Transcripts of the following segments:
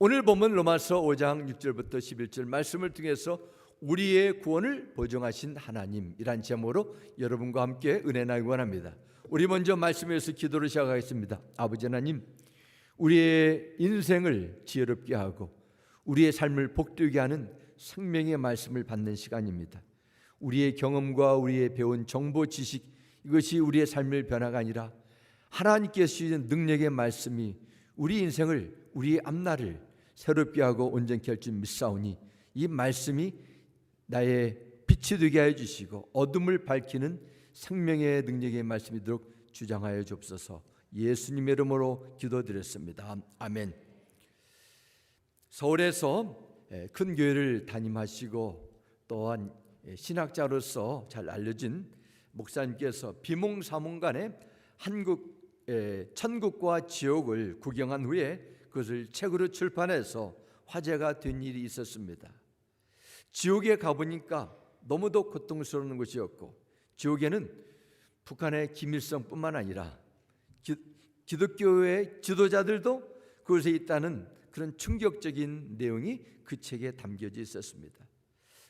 오늘 본문 로마서 5장 6절부터 11절 말씀을 통해서 우리의 구원을 보증하신 하나님이란 제목으로 여러분과 함께 은혜 나누기 원합니다. 우리 먼저 말씀에서 기도를 시작하겠습니다. 아버지 하나님, 우리의 인생을 지혜롭게 하고 우리의 삶을 복되게 하는 생명의 말씀을 받는 시간입니다. 우리의 경험과 우리의 배운 정보 지식, 이것이 우리의 삶의 변화가 아니라 하나님께서 주신 능력의 말씀이 우리 인생을, 우리의 앞날을 새롭게 하고 온전케 할 줄 믿사오니 이 말씀이 나의 빛이 되게 하여 주시고 어둠을 밝히는 생명의 능력의 말씀이도록 주장하여 주옵소서. 예수님의 이름으로 기도드렸습니다. 아멘. 서울에서 큰 교회를 담임하시고 또한 신학자로서 잘 알려진 목사님께서 비몽사몽간에 천국과 지옥을 구경한 후에 그것을 책으로 출판해서 화제가 된 일이 있었습니다. 지옥에 가보니까 너무도 고통스러운 것이었고, 지옥에는 북한의 김일성뿐만 아니라 기독교의 지도자들도 그곳에 있다는 그런 충격적인 내용이 그 책에 담겨져 있었습니다.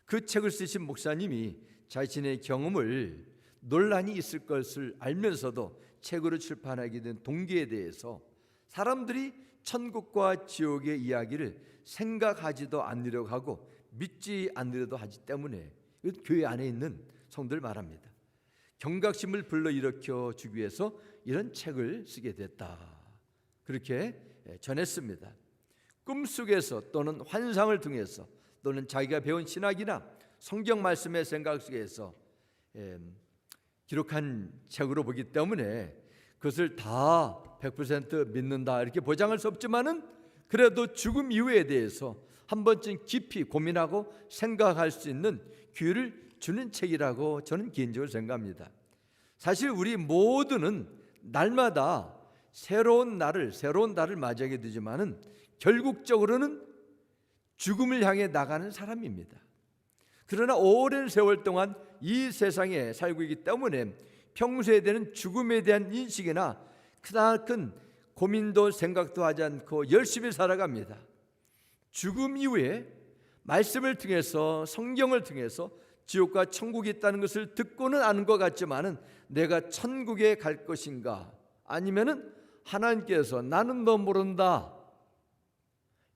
그 책을 쓰신 목사님이 자신의 경험을 논란이 있을 것을 알면서도 책으로 출판하게 된 동기에 대해서 사람들이 천국과 지옥의 이야기를 생각하지도 않으려고 하고 믿지 않으려도 하기 때문에 교회 안에 있는 성도들 말합니다. 경각심을 불러일으켜 주기 위해서 이런 책을 쓰게 됐다, 그렇게 전했습니다. 꿈속에서 또는 환상을 통해서 또는 자기가 배운 신학이나 성경 말씀의 생각 속에서 기록한 책으로 보기 때문에 그것을 다 100% 믿는다 이렇게 보장할 수 없지만은 그래도 죽음 이후에 대해서 한 번쯤 깊이 고민하고 생각할 수 있는 기회를 주는 책이라고 저는 개인적으로 생각합니다. 사실 우리 모두는 날마다 새로운 달을 맞이하게 되지만은 결국적으로는 죽음을 향해 나가는 사람입니다. 그러나 오랜 세월 동안 이 세상에 살고 있기 때문에 평소에 되는 죽음에 대한 인식이나 크나큰 고민도 생각도 하지 않고 열심히 살아갑니다. 죽음 이후에 말씀을 통해서, 성경을 통해서 지옥과 천국이 있다는 것을 듣고는 아는 것 같지만은 내가 천국에 갈 것인가, 아니면은 하나님께서 나는 너 모른다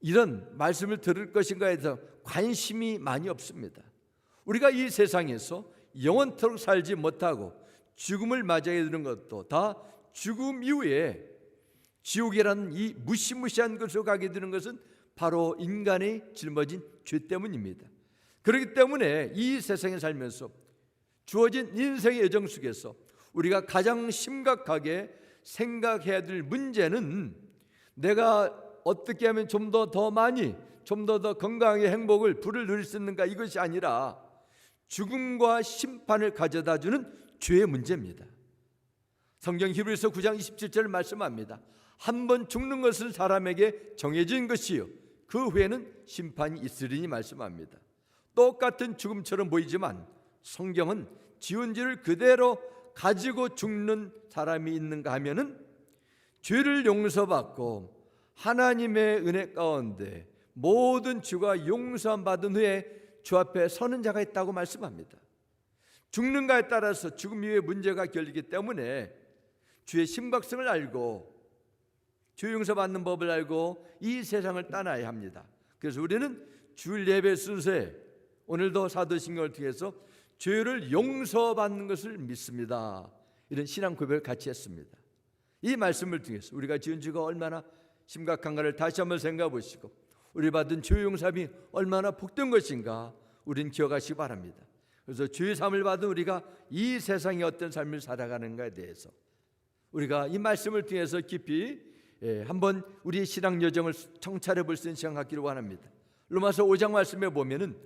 이런 말씀을 들을 것인가에 대해서 관심이 많이 없습니다. 우리가 이 세상에서 영원토록 살지 못하고 죽음을 맞이하게 되는 것도 다 죽음 이후에 지옥이라는 이 무시무시한 곳으로 가게 되는 것은 바로 인간의 짊어진 죄 때문입니다. 그렇기 때문에 이 세상에 살면서 주어진 인생의 여정 속에서 우리가 가장 심각하게 생각해야 될 문제는 내가 어떻게 하면 좀 더 많이, 좀 더 건강하게 행복을 부를 누릴 수 있는가, 이것이 아니라 죽음과 심판을 가져다 주는 죄의 문제입니다. 성경 히브리서 9장 27절 말씀합니다. 한 번 죽는 것은 사람에게 정해진 것이요 그 후에는 심판이 있으리니 말씀합니다. 똑같은 죽음처럼 보이지만 성경은 지은 죄를 그대로 가지고 죽는 사람이 있는가 하면은 죄를 용서받고 하나님의 은혜 가운데 모든 죄가 용서함 받은 후에 주 앞에 서는 자가 있다고 말씀합니다. 죽는가에 따라서 죽음 이후의 문제가 결리기 때문에 주의 심각성을 알고 죄 용서받는 법을 알고 이 세상을 떠나야 합니다. 그래서 우리는 주일 예배 순서에 오늘도 사도신경을 통해서 죄를 용서받는 것을 믿습니다, 이런 신앙 고백을 같이 했습니다. 이 말씀을 통해서 우리가 지은 죄가 얼마나 심각한가를 다시 한번 생각해 보시고 우리 받은 죄 용서함이 얼마나 복된 것인가 우리는 기억하시기 바랍니다. 그래서 죄 사함을 받은 우리가 이 세상에 어떤 삶을 살아가는가에 대해서 우리가 이 말씀을 통해서 깊이 한번 우리의 신앙 여정을 청찰해 볼 수 있는 시간 갖기를 원합니다. 로마서 5장 말씀에 보면은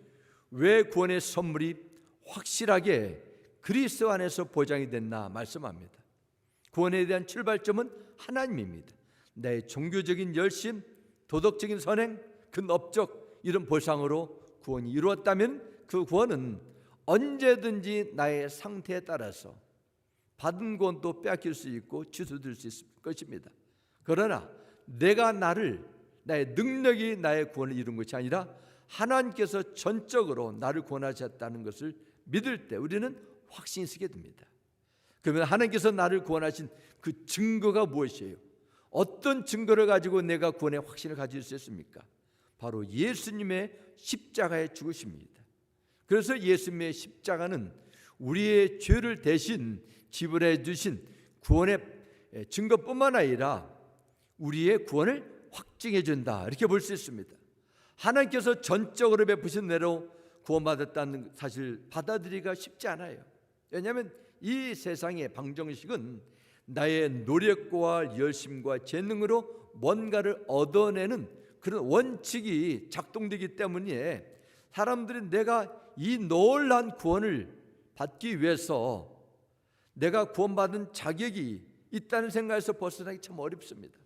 왜 구원의 선물이 확실하게 그리스도 안에서 보장이 됐나 말씀합니다. 구원에 대한 출발점은 하나님입니다. 내 종교적인 열심, 도덕적인 선행, 그 업적 이런 보상으로 구원이 이루었다면 그 구원은 언제든지 나의 상태에 따라서 받은 구원도 빼앗길 수 있고 취소될 수 있을 것입니다. 그러나 내가 나를 나의 능력이 나의 구원을 이룬 것이 아니라 하나님께서 전적으로 나를 구원하셨다는 것을 믿을 때 우리는 확신이 서게 됩니다. 그러면 하나님께서 나를 구원하신 그 증거가 무엇이에요? 어떤 증거를 가지고 내가 구원의 확신을 가질 수 있습니까? 바로 예수님의 십자가의 죽으심입니다. 그래서 예수님의 십자가는 우리의 죄를 대신 지불해 주신 구원의 증거뿐만 아니라 우리의 구원을 확증해 준다, 이렇게 볼 수 있습니다. 하나님께서 전적으로 베푸신 대로 구원받았다는 사실 받아들이기가 쉽지 않아요. 왜냐하면 이 세상의 방정식은 나의 노력과 열심과 재능으로 뭔가를 얻어내는 그런 원칙이 작동되기 때문에 사람들이 내가 이 놀라운 구원을 받기 위해서 내가 구원받은 자격이 있다는 생각에서 벗어나기 참 어렵습니다.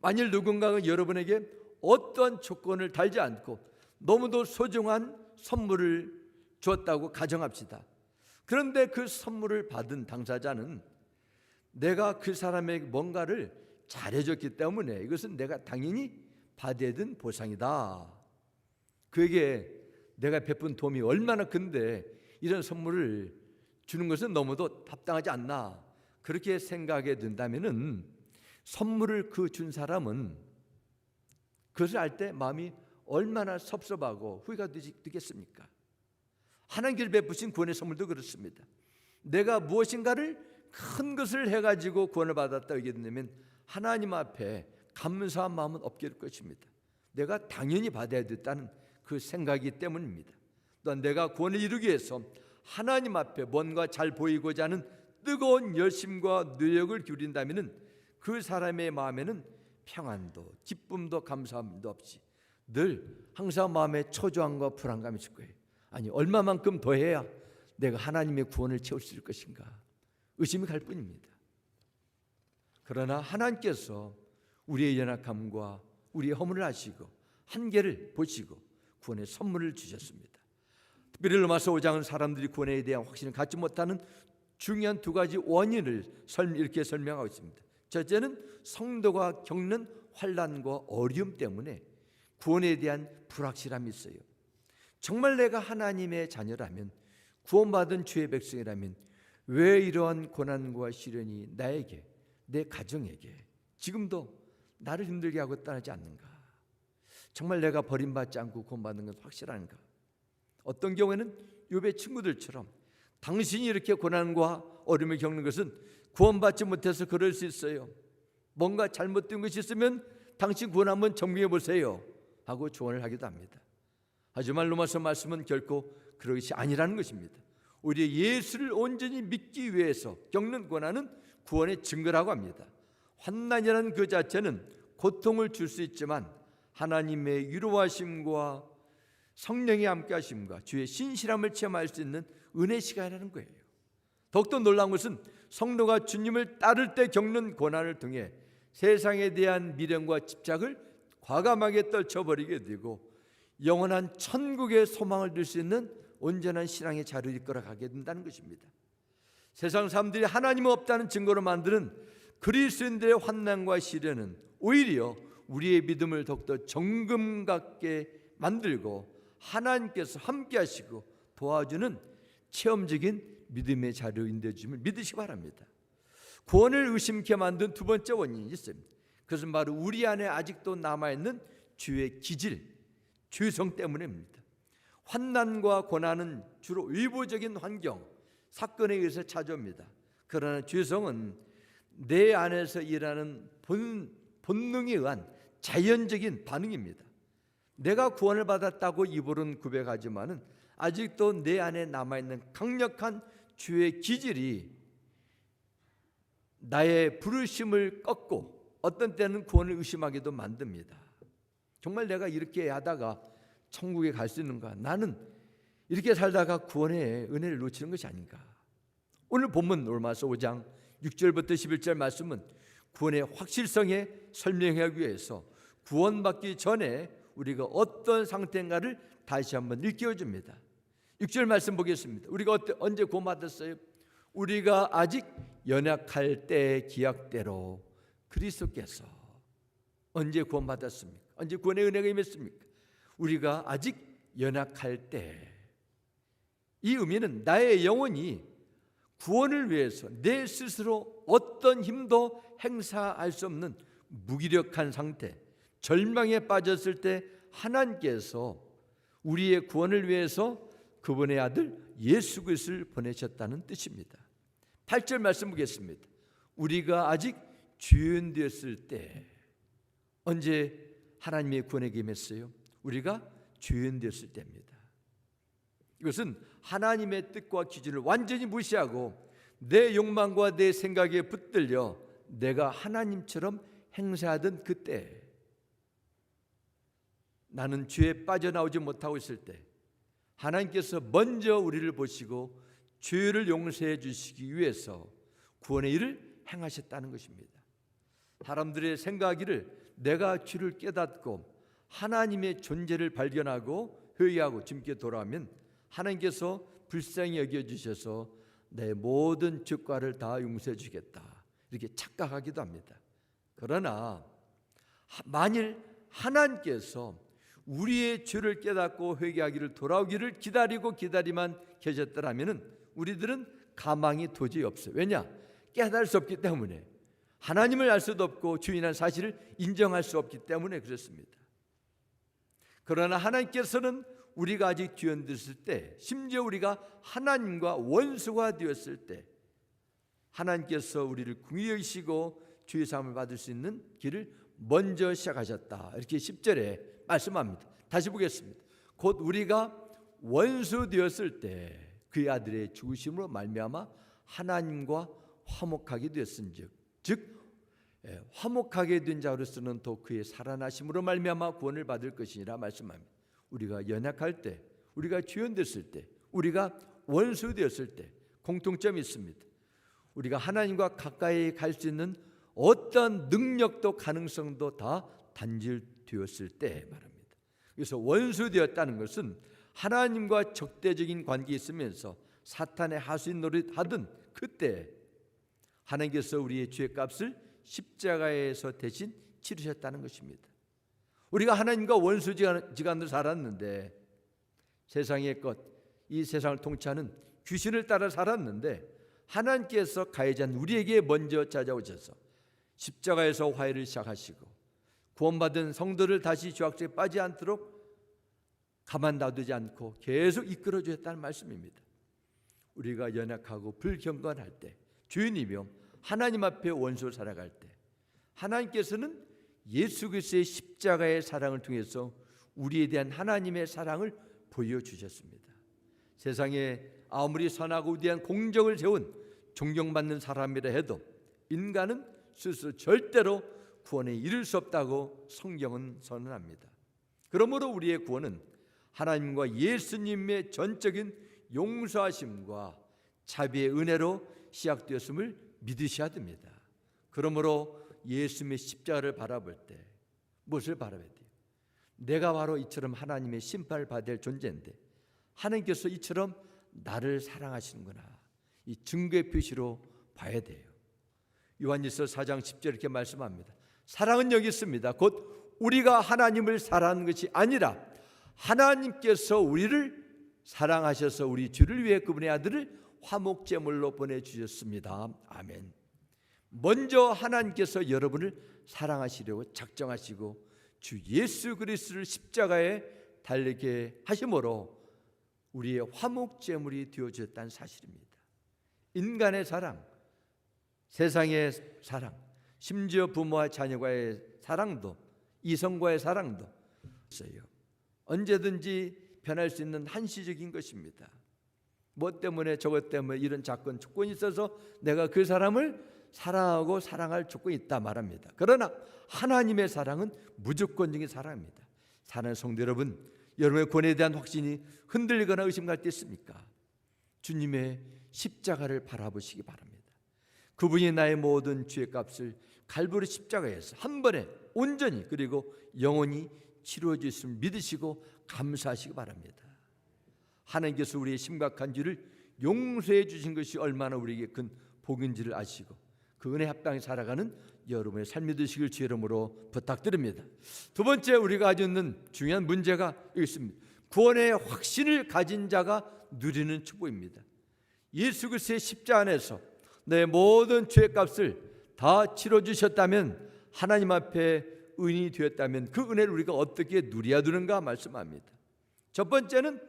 만일 누군가가 여러분에게 어떤 조건을 달지 않고 너무도 소중한 선물을 주었다고 가정합시다. 그런데 그 선물을 받은 당사자는 내가 그 사람에게 뭔가를 잘해줬기 때문에 이것은 내가 당연히 받아야 되는 보상이다. 그에게 내가 베푼 도움이 얼마나 큰데 이런 선물을 주는 것은 너무도 합당하지 않나, 그렇게 생각하게 된다면은 선물을 그 준 사람은 그것을 알 때 마음이 얼마나 섭섭하고 후회가 되겠습니까? 하나님께서 베푸신 구원의 선물도 그렇습니다. 내가 무엇인가를 큰 것을 해가지고 구원을 받았다 이게 된다면 하나님 앞에 감사한 마음은 없게 될 것입니다. 내가 당연히 받아야 됐다는 그 생각이기 때문입니다. 또한 내가 구원을 이루기 위해서 하나님 앞에 뭔가 잘 보이고자 하는 뜨거운 열심과 노력을 기울인다면 그 사람의 마음에는 평안도 기쁨도 감사함도 없이 늘 항상 마음에 초조함과 불안감이 있을 거예요. 아니, 얼마만큼 더 해야 내가 하나님의 구원을 채울 수 있을 것인가 의심이 갈 뿐입니다. 그러나 하나님께서 우리의 연약함과 우리의 허물을 아시고 한계를 보시고 구원의 선물을 주셨습니다. 특별히 로마서 5장은 사람들이 구원에 대한 확신을 갖지 못하는 중요한 두 가지 원인을 이렇게 설명하고 있습니다. 첫째는 성도가 겪는 환난과 어려움 때문에 구원에 대한 불확실함이 있어요. 정말 내가 하나님의 자녀라면, 구원받은 주의 백성이라면 왜 이러한 고난과 시련이 나에게, 내 가정에게 지금도 나를 힘들게 하고 떠나지 않는가? 정말 내가 버림받지 않고 구원받는 건 확실한가? 어떤 경우에는 욥의 친구들처럼 당신이 이렇게 고난과 어려움을 겪는 것은 구원받지 못해서 그럴 수 있어요. 뭔가 잘못된 것이 있으면 당신 구원 한번 점검해 보세요 하고 조언을 하기도 합니다. 하지만 로마서 말씀은 결코 그런 것이 아니라는 것입니다. 우리 예수를 온전히 믿기 위해서 겪는 고난은 구원의 증거라고 합니다. 환난이라는 그 자체는 고통을 줄 수 있지만 하나님의 위로하심과 성령의 함께하심과 주의 신실함을 체험할 수 있는 은혜 시간이라는 거예요. 더욱더 놀라운 것은 성도가 주님을 따를 때 겪는 고난을 통해 세상에 대한 미련과 집착을 과감하게 떨쳐버리게 되고 영원한 천국의 소망을 둘 수 있는 온전한 신앙의 자리를 이끌어가게 된다는 것입니다. 세상 사람들이 하나님이 없다는 증거로 만드는 그리스도인들의 환난과 시련은 오히려 우리의 믿음을 더욱더 정금 같게 만들고 하나님께서 함께 하시고 도와주는 체험적인 믿음의 자료 인도해주심을 믿으시기 바랍니다. 구원을 의심케 만든 두 번째 원인이 있습니다. 그것은 바로 우리 안에 아직도 남아있는 주의 기질, 죄성 때문입니다. 환난과 고난은 주로 의보적인 환경, 사건에 의해서 찾아옵니다. 그러나 죄성은 내 안에서 일하는 본능에 의한 자연적인 반응입니다. 내가 구원을 받았다고 입으로는 고백하지만은 아직도 내 안에 남아있는 강력한 주의 기질이 나의 부르심을 꺾고 어떤 때는 구원을 의심하게도 만듭니다. 정말 내가 이렇게 하다가 천국에 갈 수 있는가? 나는 이렇게 살다가 구원의 은혜를 놓치는 것이 아닌가? 오늘 본문 로마서 5장 6절부터 11절 말씀은 구원의 확실성에 설명하기 위해서 구원받기 전에 우리가 어떤 상태인가를 다시 한번 일깨워줍니다. 6절 말씀 보겠습니다. 우리가 언제 구원받았어요? 우리가 아직 연약할 때의 기약대로 그리스도께서 언제 구원받았습니까? 언제 구원의 은혜가 임했습니까? 우리가 아직 연약할 때. 이 의미는 나의 영혼이 구원을 위해서 내 스스로 어떤 힘도 행사할 수 없는 무기력한 상태, 절망에 빠졌을 때 하나님께서 우리의 구원을 위해서 그분의 아들 예수 그리스도를 보내셨다는 뜻입니다. 8절 말씀 보겠습니다. 우리가 아직 죄인 되었을 때. 언제 하나님의 구원에 임했어요? 우리가 죄인 되었을 때입니다. 이것은 하나님의 뜻과 기준을 완전히 무시하고 내 욕망과 내 생각에 붙들려 내가 하나님처럼 행세하던 그때, 나는 죄에 빠져나오지 못하고 있을 때 하나님께서 먼저 우리를 보시고 죄를 용서해 주시기 위해서 구원의 일을 행하셨다는 것입니다. 사람들의 생각하기를 내가 죄를 깨닫고 하나님의 존재를 발견하고 회개하고 주님께 돌아오면 하나님께서 불쌍히 여겨주셔서 내 모든 죄과를 다 용서해 주겠다, 이렇게 착각하기도 합니다. 그러나 만일 하나님께서 우리의 죄를 깨닫고 회개하기를 돌아오기를 기다리만 계셨더라면 우리들은 가망이 도저히 없어요. 왜냐? 깨달을 수 없기 때문에, 하나님을 알 수도 없고 주인한 사실을 인정할 수 없기 때문에 그렇습니다. 그러나 하나님께서는 우리가 아직 죄인 됐을 때, 심지어 우리가 하나님과 원수가 되었을 때 하나님께서 우리를 긍휼히 여기시고 죄 사함을 받을 수 있는 길을 먼저 시작하셨다, 이렇게 10절에 말씀합니다. 다시 보겠습니다. 곧 우리가 원수 되었을 때 그의 아들의 죽으심으로 말미암아 하나님과 화목하게 되었은즉, 즉 화목하게 된 자로서는 또 그의 살아나심으로 말미암아 구원을 받을 것이니라 말씀합니다. 우리가 연약할 때, 우리가 죄인 됐을 때, 우리가 원수 되었을 때 공통점이 있습니다. 우리가 하나님과 가까이 갈 수 있는 어떤 능력도 가능성도 다 단절되었을 때 말합니다. 그래서 원수 되었다는 것은 하나님과 적대적인 관계에 있으면서 사탄의 하수인 노릇하던 그때 하나님께서 우리의 죄값을 십자가에서 대신 치르셨다는 것입니다. 우리가 하나님과 원수지간으로 살았는데, 세상의 것, 이 세상을 통치하는 귀신을 따라 살았는데, 하나님께서 가해자인 우리에게 먼저 찾아오셔서 십자가에서 화해를 시작하시고 구원받은 성도를 다시 죄악죄에 빠지지 않도록 가만 놔두지 않고 계속 이끌어 주셨다는 말씀입니다. 우리가 연약하고 불경건할 때, 죄인이며 하나님 앞에 원수로 살아갈 때 하나님께서는 예수 그리스도의 십자가의 사랑을 통해서 우리에 대한 하나님의 사랑을 보여주셨습니다. 세상에 아무리 선하고 위대한 공적을 세운 존경받는 사람이라 해도 인간은 스스로 절대로 구원에 이를 수 없다고 성경은 선언합니다. 그러므로 우리의 구원은 하나님과 예수님의 전적인 용서하심과 자비의 은혜로 시작되었음을 믿으셔야 됩니다. 그러므로 예수님의 십자가를 바라볼 때 무엇을 바라봐야 돼요? 내가 바로 이처럼 하나님의 심판을 받아야 될 존재인데 하나님께서 이처럼 나를 사랑하시는구나, 이 증거의 표시로 봐야 돼요. 요한일서 4장 10절 이렇게 말씀합니다. 사랑은 여기 있습니다. 곧 우리가 하나님을 사랑하는 것이 아니라 하나님께서 우리를 사랑하셔서 우리 죄를 위해 그분의 아들을 화목제물로 보내주셨습니다. 아멘. 먼저 하나님께서 여러분을 사랑하시려고 작정하시고 주 예수 그리스도를 십자가에 달리게 하심으로 우리의 화목제물이 되어졌다는 사실입니다. 인간의 사랑, 세상의 사랑, 심지어 부모와 자녀과의 사랑도, 이성과의 사랑도 있어요. 언제든지 변할 수 있는 한시적인 것입니다. 뭐 때문에 저것 때문에 이런 사건, 조건이 있어서 내가 그 사람을 사랑하고 사랑할 조건이 있다 말합니다. 그러나 하나님의 사랑은 무조건적인 사랑입니다. 사랑하는 성도 여러분, 여러분의 구원에 대한 확신이 흔들리거나 의심할 때 있습니까? 주님의 십자가를 바라보시기 바랍니다. 그분이 나의 모든 죄의 값을 갈보리 십자가에서 한 번에 온전히 그리고 영원히 치루어 주심을 믿으시고 감사하시기 바랍니다. 하나님께서 우리의 심각한 죄를 용서해 주신 것이 얼마나 우리에게 큰 복인지를 아시고 그 은혜 합당히 살아가는 여러분의 삶이 되시길 주의 이름으로 부탁드립니다. 두 번째 우리가 가지고 있는 중요한 문제가 있습니다. 구원의 확신을 가진 자가 누리는 축복입니다. 예수 그리스도의 십자가 안에서 내 모든 죄의 값을 다 치러주셨다면, 하나님 앞에 의인이 되었다면 그 은혜를 우리가 어떻게 누려야 되는가 말씀합니다. 첫 번째는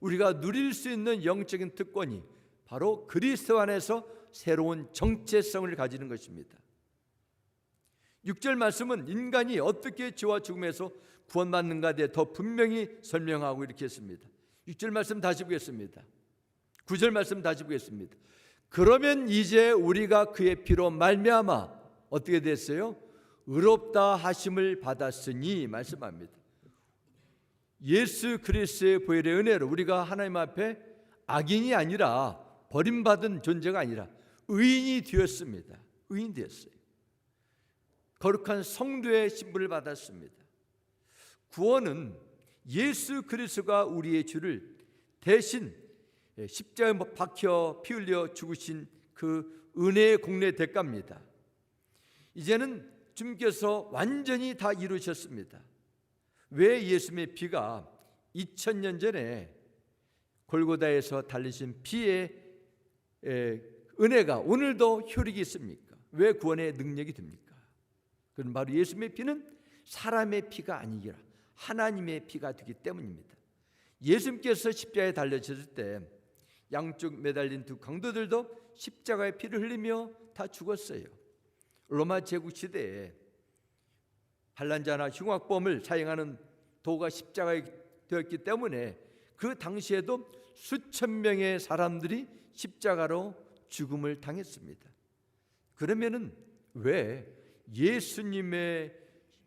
우리가 누릴 수 있는 영적인 특권이 바로 그리스도 안에서 새로운 정체성을 가지는 것입니다. 6절 말씀은 인간이 어떻게 죄와 죽음에서 구원받는가에 대해 더 분명히 설명하고 이렇게 했습니다. 6절 말씀 다시 보겠습니다. 9절 말씀 다시 보겠습니다. 그러면 이제 우리가 그의 피로 말미암아 어떻게 됐어요? 의롭다 하심을 받았으니 말씀합니다. 예수 그리스도의 보혈의 은혜로 우리가 하나님 앞에 악인이 아니라, 버림받은 존재가 아니라 의인이 되었습니다. 의인 되었어요. 거룩한 성도의 신분을 받았습니다. 구원은 예수 그리스도가 우리의 죄를 대신 십자가에 박혀 피 흘려 죽으신 그 은혜의 공로의 대가입니다. 이제는 주님께서 완전히 다 이루셨습니다. 왜 예수님의 피가 2000년 전에 골고다에서 달리신 피의 은혜가 오늘도 효력이 있습니까? 왜 구원의 능력이 됩니까? 그건 바로 예수님의 피는 사람의 피가 아니라 하나님의 피가 되기 때문입니다. 예수님께서 십자가에 달려졌을 때 양쪽 매달린 두 강도들도 십자가의 피를 흘리며 다 죽었어요. 로마 제국 시대에 반란자나 흉악범을 사형하는 도가 십자가에 되었기 때문에 그 당시에도 수천 명의 사람들이 십자가로 죽음을 당했습니다. 그러면은 왜 예수님의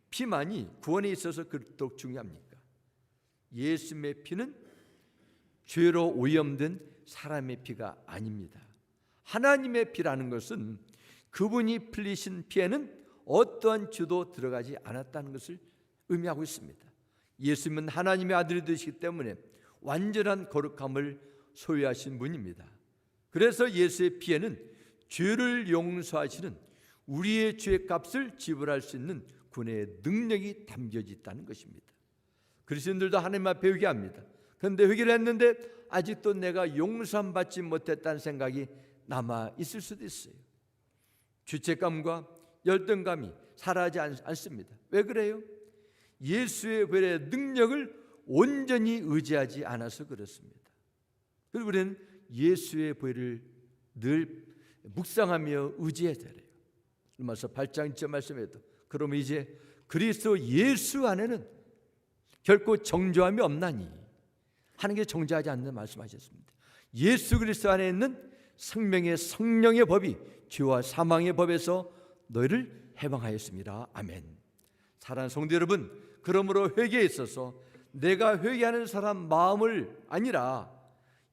피만이 구원에 있어서 그렇게 중요합니까? 예수님의 피는 죄로 오염된 사람의 피가 아닙니다. 하나님의 피라는 것은 그분이 흘리신 피에는 어떠한 죄도 들어가지 않았다는 것을 의미하고 있습니다. 예수님은 하나님의 아들이 되시기 때문에 완전한 거룩함을 소유하신 분입니다. 그래서 예수의 피에는 죄를 용서하시는, 우리의 죄의 값을 지불할 수 있는 구원의 능력이 담겨져 있다는 것입니다. 그리스도인들도 하나님 앞에 회개합니다. 그런데 회개를 했는데 아직도 내가 용서함 받지 못했다는 생각이 남아 있을 수도 있어요. 죄책감과 열등감이 사라지지 않습니다. 왜 그래요? 예수의 보혈의 능력을 온전히 의지하지 않아서 그렇습니다. 그래서 우리는 예수의 보혈을 늘 묵상하며 의지해야 돼요. 로마서 8장 2절 말씀에도 그러면 이제 그리스도 예수 안에는 결코 정죄함이 없나니, 하나님께 정죄하지 않는 말씀하셨습니다. 예수 그리스도 안에 있는 생명의 성령의 법이 죄와 사망의 법에서 너희를 해방하였습니다. 아멘. 사랑하는 성도 여러분, 그러므로 회개에 있어서 내가 회개하는 사람 마음을 아니라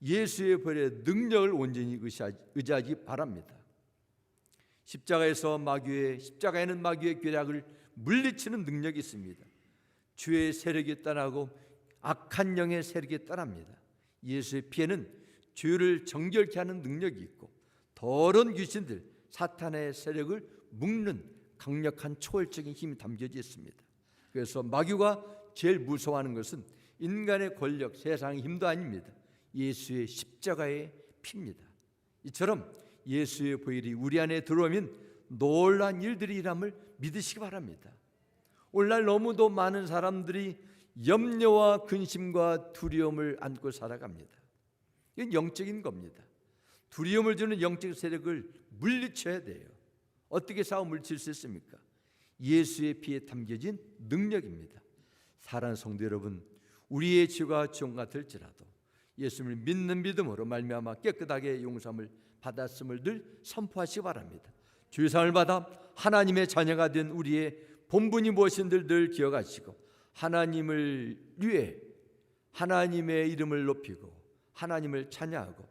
예수의 보혈의 능력을 온전히 의지하기 바랍니다. 십자가에는 마귀의 괴락을 물리치는 능력이 있습니다. 죄의 세력이 떠나고 악한 영의 세력이 떠납니다. 예수의 피에는 죄를 정결케 하는 능력이 있고 더러운 귀신들, 사탄의 세력을 묶는 강력한 초월적인 힘이 담겨져 있습니다. 그래서 마귀가 제일 무서워하는 것은 인간의 권력, 세상의 힘도 아닙니다. 예수의 십자가의 피입니다. 이처럼 예수의 보혈이 우리 안에 들어오면 놀라운 일들이 일어남을 믿으시기 바랍니다. 오늘날 너무도 많은 사람들이 염려와 근심과 두려움을 안고 살아갑니다. 이건 영적인 겁니다. 두려움을 주는 영적 세력을 물리쳐야 돼요. 어떻게 싸움 물리칠 수 있습니까? 예수의 피에 담겨진 능력입니다. 사랑하는 성도 여러분, 우리의 죄가 지옥 같을지라도 예수님을 믿는 믿음으로 말미암아 깨끗하게 용서함을 받았음을 늘 선포하시기 바랍니다. 죄사함을 받아 하나님의 자녀가 된 우리의 본분이 무엇인지를 늘 기억하시고 하나님을 위해 하나님의 이름을 높이고 하나님을 찬양하고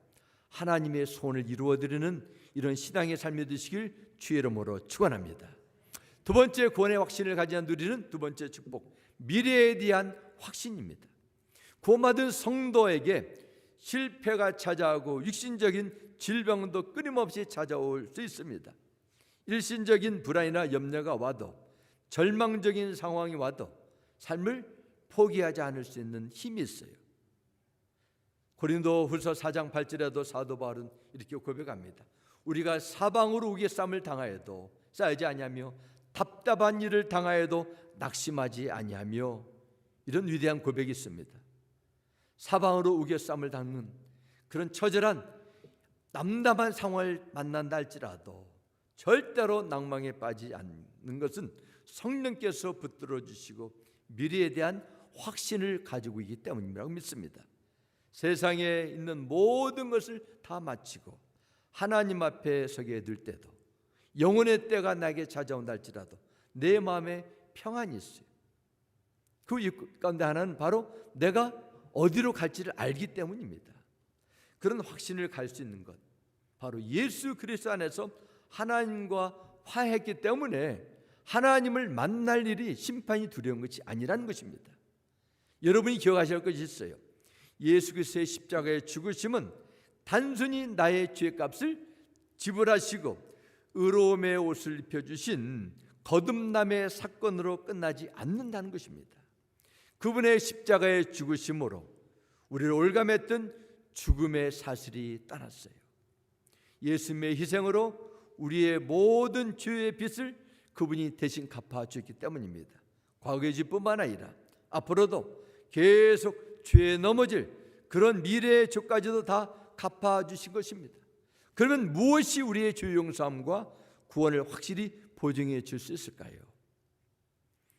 하나님의 소원을 이루어드리는 이런 신앙의 삶이 되시길 주의 이름으로 축원합니다. 두 번째, 구원의 확신을 가지는 누리는 두 번째 축복, 미래에 대한 확신입니다. 구원받은 성도에게 실패가 찾아오고 육신적인 질병도 끊임없이 찾아올 수 있습니다. 일신적인 불안이나 염려가 와도, 절망적인 상황이 와도 삶을 포기하지 않을 수 있는 힘이 있어요. 고린도후서 4장 8절에도 사도 바울은 이렇게 고백합니다. 우리가 사방으로 우겨쌈을 당하여도 쌓이지 아니하며 답답한 일을 당하여도 낙심하지 아니하며, 이런 위대한 고백이 있습니다. 사방으로 우겨쌈을 당는 그런 처절한 남담한 상황을 만난다 할지라도 절대로 낭망에 빠지지 않는 것은 성령께서 붙들어 주시고 미래에 대한 확신을 가지고 있기 때문이라고 믿습니다. 세상에 있는 모든 것을 다 마치고 하나님 앞에 서게 될 때도, 영혼의 때가 나에게 찾아온다 할지라도 내 마음에 평안이 있어요. 그 가운데 하나는 바로 내가 어디로 갈지를 알기 때문입니다. 그런 확신을 갈 수 있는 것, 바로 예수 그리스도 안에서 하나님과 화했기 때문에 하나님을 만날 일이 심판이 두려운 것이 아니라는 것입니다. 여러분이 기억하셔야 할 것이 있어요. 예수 그리스도의 십자가의 죽으심은 단순히 나의 죄값을 지불하시고 의로움의 옷을 입혀주신 거듭남의 사건으로 끝나지 않는다는 것입니다. 그분의 십자가의 죽으심으로 우리를 올감했던 죽음의 사슬이 떠났어요. 예수님의 희생으로 우리의 모든 죄의 빚을 그분이 대신 갚아주었기 때문입니다. 과거의 죄뿐만 아니라 앞으로도 계속 죄에 넘어질 그런 미래의 죄까지도 다 갚아주신 것입니다. 그러면 무엇이 우리의 죄 용서함과 구원을 확실히 보증해 줄 수 있을까요?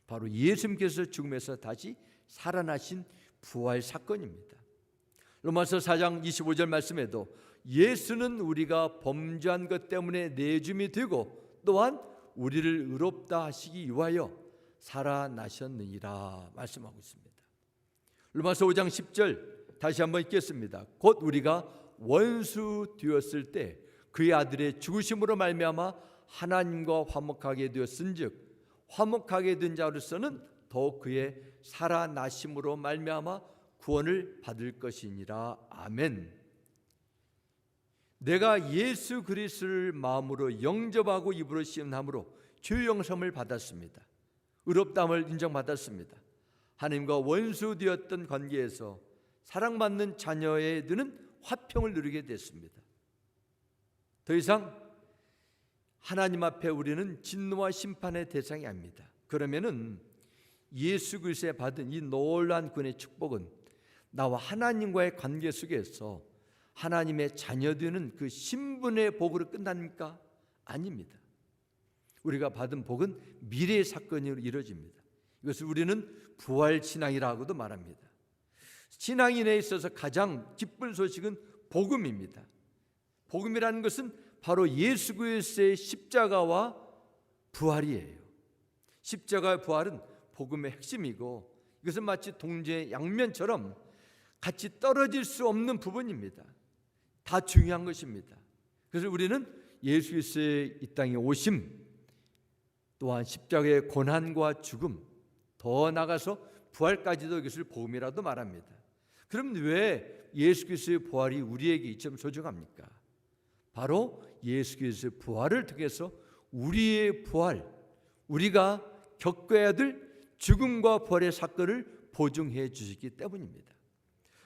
바로 예수님께서 죽음에서 다시 살아나신 부활 사건입니다. 로마서 4장 25절 말씀에도 예수는 우리가 범죄한 것 때문에 내줌이 되고 또한 우리를 의롭다 하시기 위하여 살아나셨느니라 말씀하고 있습니다. 로마서 5장 10절 다시 한번 읽겠습니다. 곧 우리가 원수 되었을 때 그의 아들의 죽으심으로 말미암아 하나님과 화목하게 되었은즉 화목하게 된 자로서는 더욱 그의 살아나심으로 말미암아 구원을 받을 것이니라. 아멘. 내가 예수 그리스도를 마음으로 영접하고 입으로 시인함으로 죄 용서를 받았습니다. 의롭다함을 인정받았습니다. 하나님과 원수 되었던 관계에서 사랑받는 자녀에 드는 화평을 누리게 됐습니다. 더 이상 하나님 앞에 우리는 진노와 심판의 대상이 아닙니다. 그러면은 예수 그리스도에 받은 이 놀라운 구원의 축복은 나와 하나님과의 관계 속에서 하나님의 자녀되는 그 신분의 복으로 끝납니까? 아닙니다. 우리가 받은 복은 미래의 사건으로 이루어집니다. 이것을 우리는 부활 신앙이라고도 말합니다. 신앙인에 있어서 가장 기쁜 소식은 복음입니다. 복음이라는 것은 바로 예수 그리스도의 십자가와 부활이에요. 십자가의 부활은 복음의 핵심이고 이것은 마치 동전의 양면처럼 같이 떨어질 수 없는 부분입니다. 다 중요한 것입니다. 그래서 우리는 예수 그리스도의 이 땅에 오심, 또한 십자가의 고난과 죽음, 더 나아가서 부활까지도 이것을 복음이라도 말합니다. 그럼 왜 예수 그리스도의 부활이 우리에게 이처럼 소중합니까? 바로 예수 그리스도의 부활을 통해서 우리의 부활, 우리가 겪어야 될 죽음과 부활의 사건을 보증해 주시기 때문입니다.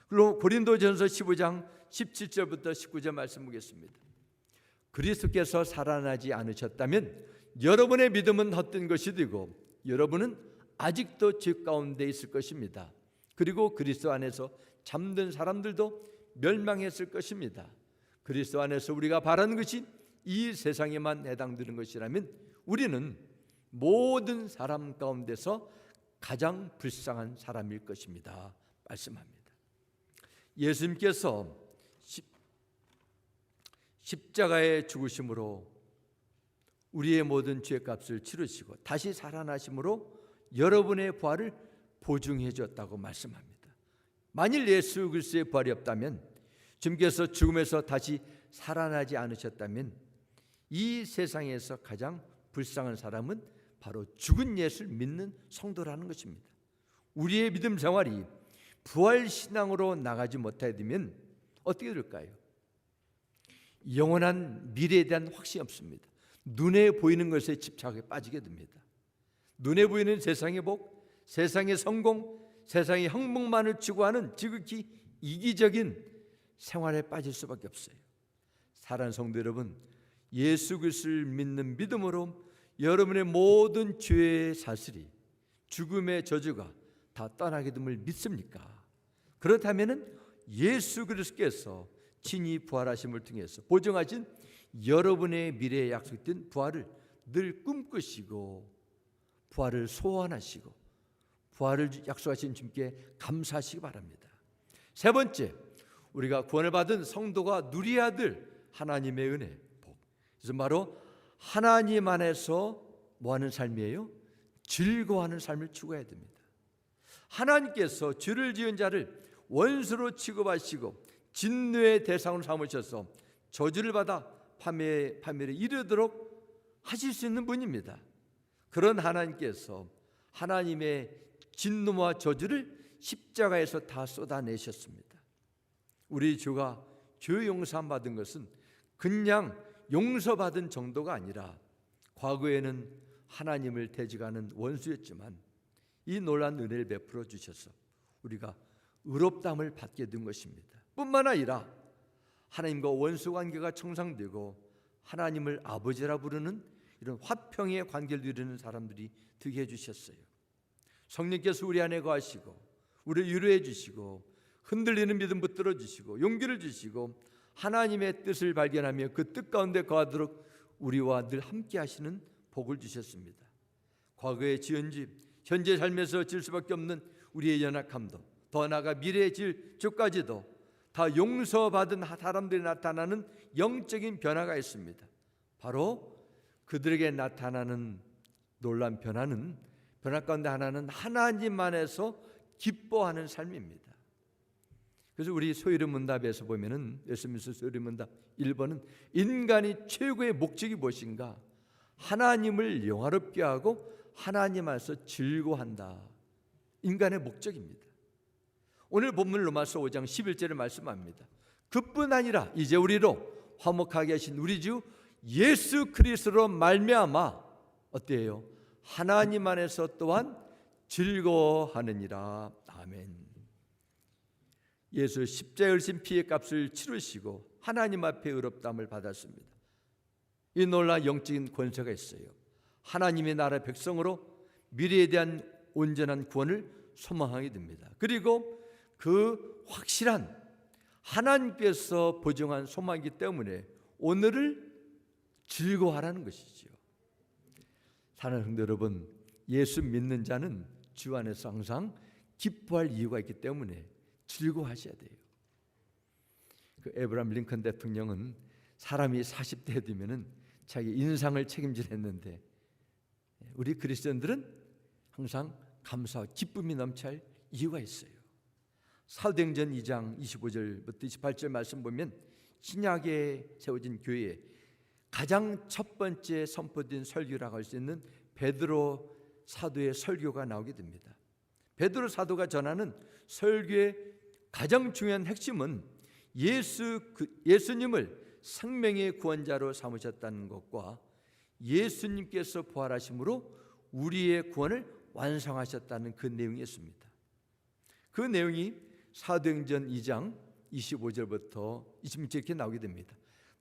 그리고 고린도전서 15장 17절부터 19절 말씀 보겠습니다. 그리스도께서 살아나지 않으셨다면 여러분의 믿음은 헛된 것이 되고 여러분은 아직도 죄 가운데 있을 것입니다. 그리고 그리스도 안에서 잠든 사람들도 멸망했을 것입니다. 그리스도 안에서 우리가 바라는 것이 이 세상에만 해당되는 것이라면 우리는 모든 사람 가운데서 가장 불쌍한 사람일 것입니다. 말씀합니다. 예수님께서 십자가의 죽으심으로 우리의 모든 죄값을 치르시고 다시 살아나심으로 여러분의 부활을 보증해 줬다고 말씀합니다. 만일 예수 그리스도의 부활이 없다면, 주님께서 죽음에서 다시 살아나지 않으셨다면 이 세상에서 가장 불쌍한 사람은 바로 죽은 예수를 믿는 성도라는 것입니다. 우리의 믿음 생활이 부활 신앙으로 나가지 못하게 되면 어떻게 될까요? 영원한 미래에 대한 확신이 없습니다. 눈에 보이는 것에 집착에 빠지게 됩니다. 눈에 보이는 세상의 복, 세상의 성공, 세상의 행복만을 추구하는 지극히 이기적인 생활에 빠질 수밖에 없어요. 사랑하는 성도 여러분, 예수 그리스도를 믿는 믿음으로 여러분의 모든 죄의 사슬이, 죽음의 저주가 다 떠나게 됨을 믿습니까? 그렇다면 예수 그리스도께서 친히 부활하심을 통해서 보증하신 여러분의 미래에 약속된 부활을 늘 꿈꾸시고 부활을 소원하시고 부활을 약속하신 주님께 감사하시기 바랍니다. 세 번째, 우리가 구원을 받은 성도가 누려야 될 하나님의 은혜, 복. 그래서 바로 하나님 안에서 뭐하는 삶이에요? 즐거워하는 삶을 추구해야 됩니다. 하나님께서 죄를 지은 자를 원수로 취급하시고 진노의 대상으로 삼으셔서 저주를 받아 파멸에 이르도록 하실 수 있는 분입니다. 그런 하나님께서 하나님의 진노와 저주를 십자가에서 다 쏟아내셨습니다. 우리 주가 죄 용서함 받은 것은 그냥 용서받은 정도가 아니라 과거에는 하나님을 대적하는 원수였지만 이 놀라운 은혜를 베풀어 주셔서 우리가 의롭다함을 받게 된 것입니다. 뿐만 아니라 하나님과 원수 관계가 청산되고 하나님을 아버지라 부르는 이런 화평의 관계를 누리는 사람들이 되게 해주셨어요. 성령께서 우리 안에 거하시고 우리를 위로해 주시고 흔들리는 믿음 붙들어 주시고 용기를 주시고 하나님의 뜻을 발견하며 그 뜻 가운데 거하도록 우리와 늘 함께 하시는 복을 주셨습니다. 과거에 지은 집, 현재 삶에서 질 수밖에 없는 우리의 연약함도, 더 나아가 미래에 질 죄까지도 다 용서받은 사람들이 나타나는 영적인 변화가 있습니다. 바로 그들에게 나타나는 놀라운 변화 가운데 하나는 하나님 안에서 기뻐하는 삶입니다. 그래서 우리 소위르문답에서 보면은 예수님께서 소위르문답 1번은 인간이 최고의 목적이 무엇인가? 하나님을 영화롭게 하고 하나님 안에서 즐거워한다. 인간의 목적입니다. 오늘 본문 로마서 5장 11절에 말씀합니다. 그뿐 아니라 이제 우리로 화목하게 하신 우리 주 예수 그리스도로 말미암아 어때요? 하나님 안에서 또한 즐거워하느니라. 아멘. 예수 십자가에 흘리신 피의 값을 치르시고 하나님 앞에 의롭다함을 받았습니다. 이 놀라운 영적인 권세가 있어요. 하나님의 나라 백성으로 미래에 대한 온전한 구원을 소망하게 됩니다. 그리고 그 확실한 하나님께서 보증한 소망이기 때문에 오늘을 즐거워하라는 것이죠. 사랑하는 성도 여러분, 예수 믿는 자는 주 안에서 항상 기뻐할 이유가 있기 때문에 즐거워하셔야 돼요. 그 에브라임 링컨 대통령은 사람이 40대 되면은 자기 인상을 책임질 했는데 우리 그리스도인들은 항상 감사와 기쁨이 넘쳐할 이유가 있어요. 사도행전 2장 25절부터 28절 말씀 보면 신약에 세워진 교회에 가장 첫 번째 선포된 설교라고 할 수 있는 베드로 사도의 설교가 나오게 됩니다. 베드로 사도가 전하는 설교의 가장 중요한 핵심은 예수님을 생명의 구원자로 삼으셨다는 것과 예수님께서 부활하심으로 우리의 구원을 완성하셨다는 그 내용이었습니다. 그 내용이 사도행전 2장 25절부터 26절 이렇게 나오게 됩니다.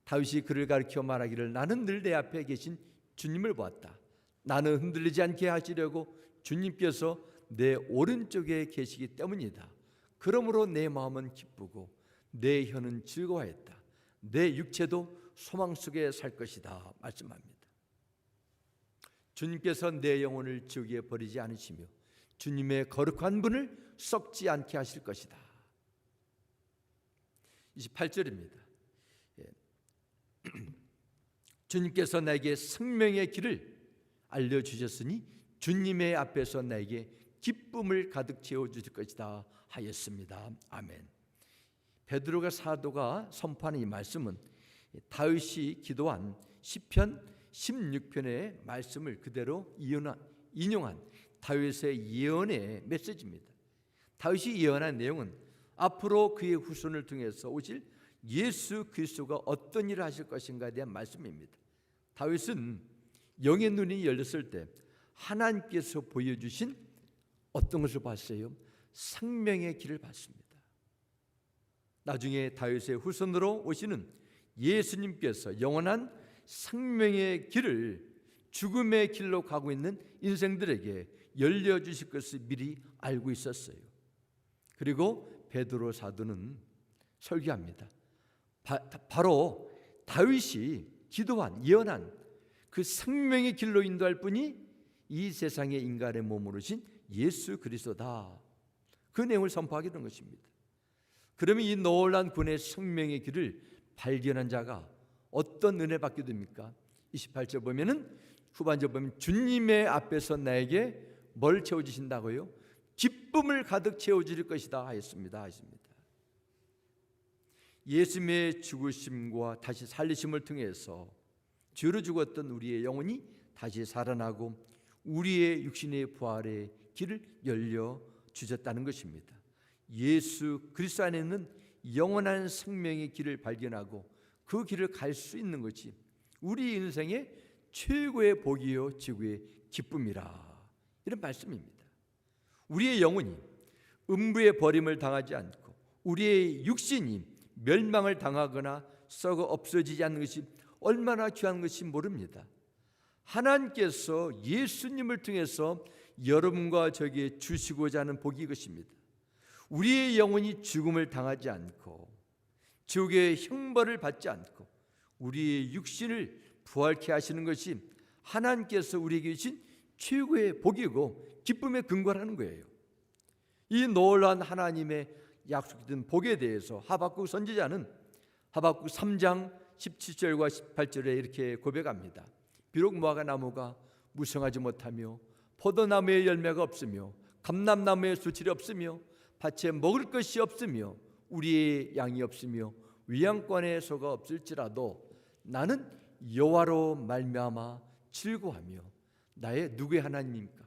다윗이 그를 가리켜 말하기를 나는 늘 내 앞에 계신 주님을 보았다. 나는 흔들리지 않게 하시려고 주님께서 내 오른쪽에 계시기 때문이다. 그러므로 내 마음은 기쁘고 내 혀는 즐거워했다. 내 육체도 소망 속에 살 것이다 말씀합니다. 주님께서 내 영혼을 지옥에 버리지 않으시며 주님의 거룩한 분을 썩지 않게 하실 것이다. 28절입니다. 주님께서 나에게 생명의 길을 알려주셨으니 주님의 앞에서 나에게 기쁨을 가득 채워주실 것이다 하였습니다. 아멘. 베드로가 사도가 선포하는 이 말씀은 다윗이 기도한 시편 16편의 말씀을 그대로 인용한 다윗의 예언의 메시지입니다. 다윗이 예언한 내용은 앞으로 그의 후손을 통해서 오실 예수 그리스도가 어떤 일을 하실 것인가에 대한 말씀입니다. 다윗은 영의 눈이 열렸을 때 하나님께서 보여주신 어떤 것을 봤어요? 생명의 길을 봤습니다. 나중에 다윗의 후손으로 오시는 예수님께서 영원한 생명의 길을 죽음의 길로 가고 있는 인생들에게 열려주실 것을 미리 알고 있었어요. 그리고 베드로 사도는 설교합니다. 바로 다윗이 기도한 예언한 그 생명의 길로 인도할 분이 이 세상의 인간의 몸으로 오신 예수 그리스도다. 그 내용을 선포하게 된 것입니다. 그러면 이 놀란 군의 생명의 길을 발견한 자가 어떤 은혜 받게 됩니까? 28절 보면은 후반절 보면 주님의 앞에서 나에게 뭘 채워주신다고요? 기쁨을 가득 채워줄 것이다 하였습니다. 예수님의 죽으심과 다시 살리심을 통해서 죄로 죽었던 우리의 영혼이 다시 살아나고 우리의 육신의 부활의 길을 열려 주셨다는 것입니다. 예수 그리스도 안에 있는 영원한 생명의 길을 발견하고 그 길을 갈 수 있는 것이 우리 인생의 최고의 복이요 지구의 기쁨이라, 이런 말씀입니다. 우리의 영혼이 음부의 버림을 당하지 않고 우리의 육신이 멸망을 당하거나 썩어 없어지지 않는 것이 얼마나 귀한 것이 모릅니다. 하나님께서 예수님을 통해서 여러분과 저에게 주시고자 하는 복이 이것입니다. 우리의 영혼이 죽음을 당하지 않고 지옥의 형벌을 받지 않고 우리의 육신을 부활케 하시는 것이 하나님께서 우리에게 주신 최고의 복이고 기쁨의 근거라는 거예요. 이 놀라운 하나님의 약속된 복에 대해서 하박국 선지자는 하박국 3장 17절과 18절에 이렇게 고백합니다. 비록 무화과 나무가 무성하지 못하며 포도나무에 열매가 없으며 감람나무에 수칠이 없으며 밭에 먹을 것이 없으며 우리의 양이 없으며 위양권에 소가 없을지라도 나는 여호와로 말미암아 즐거워하며 나의 누구의 하나님입니까?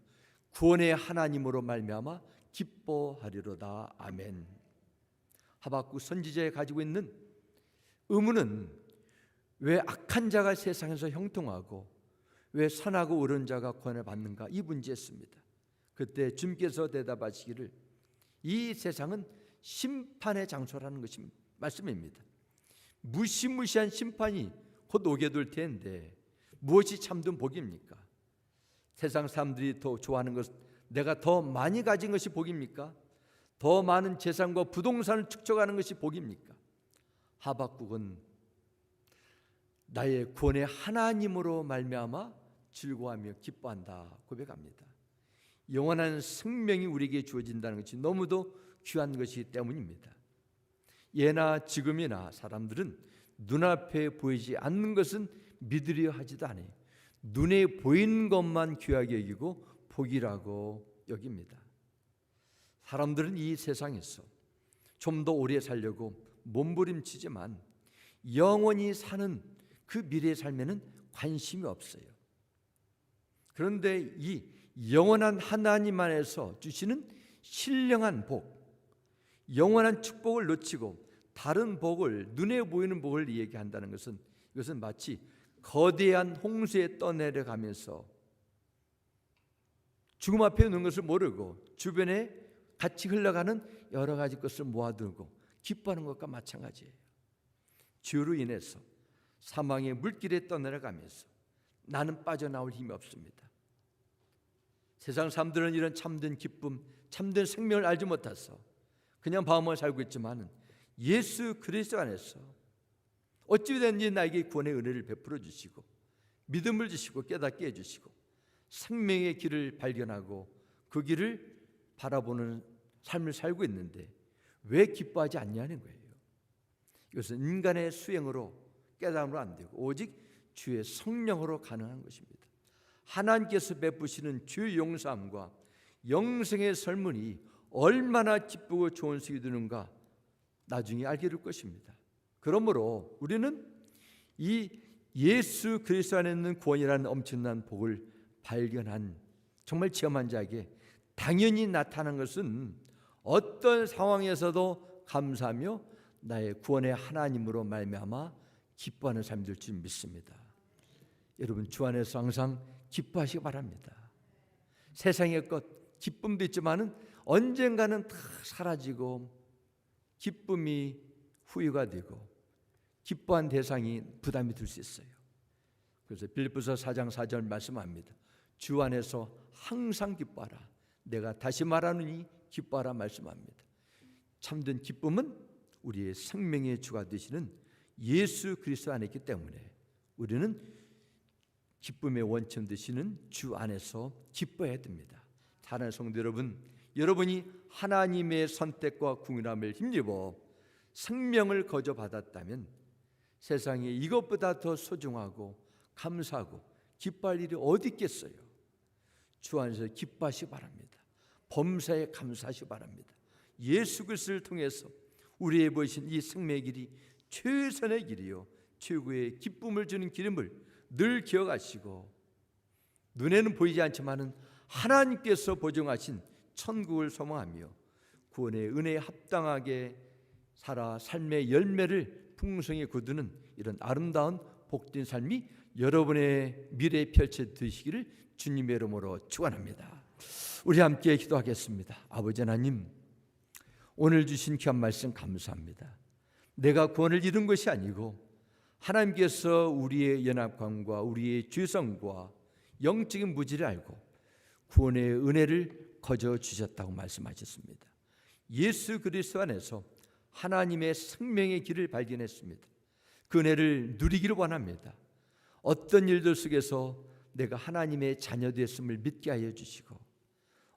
구원의 하나님으로 말미암아 기뻐하리로다. 아멘. 하박국 선지자에 가지고 있는 의문은 왜 악한 자가 세상에서 형통하고 왜 선하고 옳은 자가 구원을 받는가, 이 문제였습니다. 그때 주님께서 대답하시기를 이 세상은 심판의 장소라는 것이 말씀입니다. 무시무시한 심판이 곧 오게 될 텐데 무엇이 참된 복입니까? 세상 사람들이 더 좋아하는 것, 내가 더 많이 가진 것이 복입니까? 더 많은 재산과 부동산을 축적하는 것이 복입니까? 하박국은 나의 구원의 하나님으로 말미암아 즐거워하며 기뻐한다 고백합니다. 영원한 생명이 우리에게 주어진다는 것이 너무도 귀한 것이기 때문입니다. 예나 지금이나 사람들은 눈앞에 보이지 않는 것은 믿으려 하지도 않아요. 눈에 보이는 것만 귀하게 여기고 복이라고 여깁니다. 사람들은 이 세상에서 좀 더 오래 살려고 몸부림치지만 영원히 사는 그 미래의 삶에는 관심이 없어요. 그런데 이 영원한 하나님 안에서 주시는 신령한 복, 영원한 축복을 놓치고 다른 복을, 눈에 보이는 복을 얘기한다는 것은 이것은 마치 거대한 홍수에 떠내려가면서 죽음 앞에 있는 것을 모르고 주변에 같이 흘러가는 여러 가지 것을 모아두고 기뻐하는 것과 마찬가지예요. 죄로 인해서 사망의 물길에 떠내려가면서 나는 빠져나올 힘이 없습니다. 세상 사람들은 이런 참된 기쁨, 참된 생명을 알지 못해서 그냥 마음을 살고 있지만 예수 그리스도 안에서 어찌됐든지 나에게 구원의 은혜를 베풀어 주시고 믿음을 주시고 깨닫게 해주시고 생명의 길을 발견하고 그 길을 바라보는 삶을 살고 있는데 왜 기뻐하지 않냐는 거예요. 이것은 인간의 수행으로 깨달음으로 안 되고 오직 주의 성령으로 가능한 것입니다. 하나님께서 베푸시는 주의 용서함과 영생의 설문이 얼마나 기쁘고 좋은 속이 되는가 나중에 알게 될 것입니다. 그러므로 우리는 이 예수 그리스도 안에 있는 구원이라는 엄청난 복을 발견한 정말 체험한 자에게 당연히 나타난 것은 어떤 상황에서도 감사하며 나의 구원의 하나님으로 말미암아 기뻐하는 삶이 될 줄 믿습니다. 여러분 주 안에서 항상 기뻐하시기 바랍니다. 세상의 것 기쁨도 있지만은 언젠가는 다 사라지고 기쁨이 후유가 되고 기뻐한 대상이 부담이 될 수 있어요. 그래서 빌립보서 4장 4절 말씀합니다. 주 안에서 항상 기뻐하라. 내가 다시 말하노니 기뻐하라 말씀합니다. 참된 기쁨은 우리의 생명의 주가 되시는 예수 그리스도 안에 있기 때문에 우리는 기쁨의 원천 되시는 주 안에서 기뻐해야 됩니다. 사랑하는 성도 여러분, 여러분이 하나님의 선택과 궁율함을 힘입어 생명을 거저 받았다면 세상에 이것보다 더 소중하고 감사하고 기뻐할 일이 어디 있겠어요? 주 안에서 기뻐하시기 바랍니다. 범사에 감사하시기 바랍니다. 예수 그리스도를 통해서 우리의 보이신 이 생명의 길이 최선의 길이요 최고의 기쁨을 주는 길임을 늘 기억하시고 눈에는 보이지 않지만은 하나님께서 보증하신 천국을 소망하며 구원의 은혜에 합당하게 살아 삶의 열매를 풍성히 거두는 이런 아름다운 복된 삶이 여러분의 미래에 펼쳐지시기를 주님의 이름으로 축원합니다. 우리 함께 기도하겠습니다. 아버지 하나님, 오늘 주신 귀한 말씀 감사합니다. 내가 구원을 이룬 것이 아니고 하나님께서 우리의 연약함과 우리의 죄성과 영적인 무지를 알고 구원의 은혜를 거저 주셨다고 말씀하셨습니다. 예수 그리스도 안에서 하나님의 생명의 길을 발견했습니다. 그 은혜를 누리기를 원합니다. 어떤 일들 속에서 내가 하나님의 자녀 되었음을 믿게 하여 주시고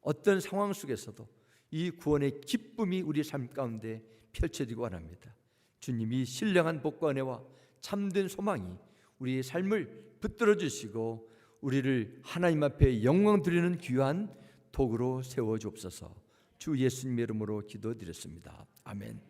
어떤 상황 속에서도 이 구원의 기쁨이 우리 삶 가운데 펼쳐지기 원합니다. 주님이 신령한 복과 은혜와 참된 소망이 우리의 삶을 붙들어 주시고 우리를 하나님 앞에 영광 드리는 귀한 도구로 세워 주옵소서. 주 예수님의 이름으로 기도드렸습니다. 아멘.